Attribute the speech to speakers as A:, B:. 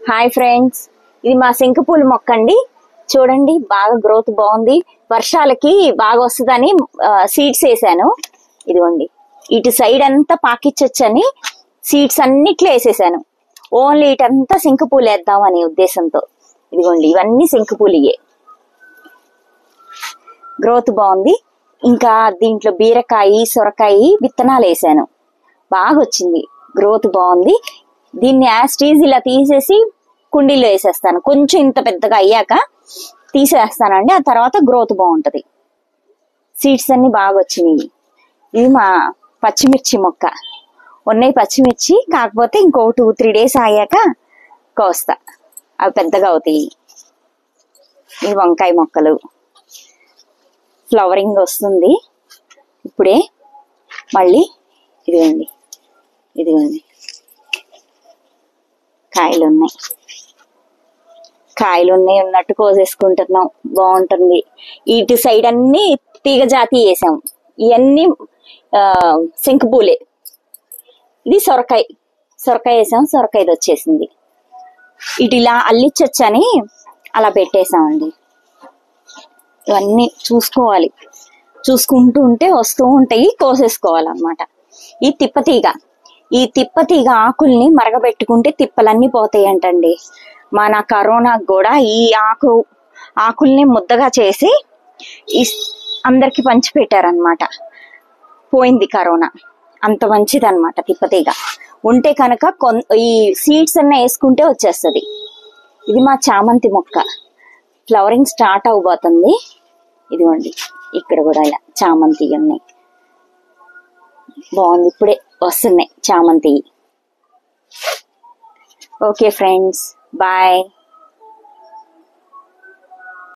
A: Hi friends, ఇది మా శంకుపూల మొక్క అండి. చూడండి, బాగా గ్రోత్ బాగుంది. వర్షాలకి బాగా వస్తుందని సీడ్స్ వేసాను. ఇదిగోండి, ఇటు సైడ్ అంతా పాకిచ్చొచ్చని సీడ్స్ అన్నిట్లో వేసేసాను. ఓన్లీ ఇటంతా శంకుపూలు వేద్దాం అనే ఉద్దేశంతో. ఇదిగోండి, ఇవన్నీ శంకుపూలియే. గ్రోత్ బాగుంది. ఇంకా దీంట్లో బీరకాయ, సొరకాయ విత్తనాలు వేసాను. బాగా వచ్చింది, గ్రోత్ బాగుంది. దీన్ని యాస్టీజ్ ఇలా తీసేసి కుండీలో వేసేస్తాను. కొంచెం ఇంత పెద్దగా అయ్యాక తీసేస్తానండి. ఆ తర్వాత గ్రోత్ బాగుంటది. సీడ్స్ అన్ని బాగా వచ్చినాయి. ఇది మా పచ్చిమిర్చి మొక్క. ఉన్నాయి పచ్చిమిర్చి, కాకపోతే ఇంకో 2-3 days అయ్యాక కోస్తా, అవి పెద్దగా అవుతాయి. ఈ వంకాయ మొక్కలు ఫ్లవరింగ్ వస్తుంది ఇప్పుడే. మళ్ళీ ఇదిగోండి, ఇదిగోండి కాయలు ఉన్నాయి ఉన్నట్టు కోసేసుకుంటున్నాం. బాగుంటుంది. ఇటు సైడ్ అన్ని తీగ జాతి వేసాం. ఇవన్నీ శంకుపూలే. ఇది సొరకాయ వేసాం. సొరకాయది వచ్చేసింది. ఇటు ఇలా అల్లిచ్చొచ్చని అలా పెట్టేసామండి. ఇవన్నీ చూసుకోవాలి, చూసుకుంటూ ఉంటే వస్తూ ఉంటాయి, కోసేసుకోవాలన్నమాట. ఈ తిప్పతీగ ఆకుల్ని మరగబెట్టుకుంటే తిప్పలన్నీ పోతాయి అంటండి. మన కరోనాకు కూడా ఈ ఆకుల్ని ముద్దగా చేసి అందరికి పంచి పెట్టారనమాట. పోయింది కరోనా. అంత మంచిది అనమాట తిప్పతీగ. ఉంటే కనుక ఈ సీడ్స్ అన్న వేసుకుంటే వచ్చేస్తుంది. ఇది మా చామంతి మొక్క. ఫ్లవరింగ్ స్టార్ట్ అవబోతుంది. ఇదిగోండి, ఇక్కడ కూడా ఇలా చామంతి ఉన్నాయి. బాగుంది, ఇప్పుడే వస్తున్నాయి చామంతి. Okay friends, bye.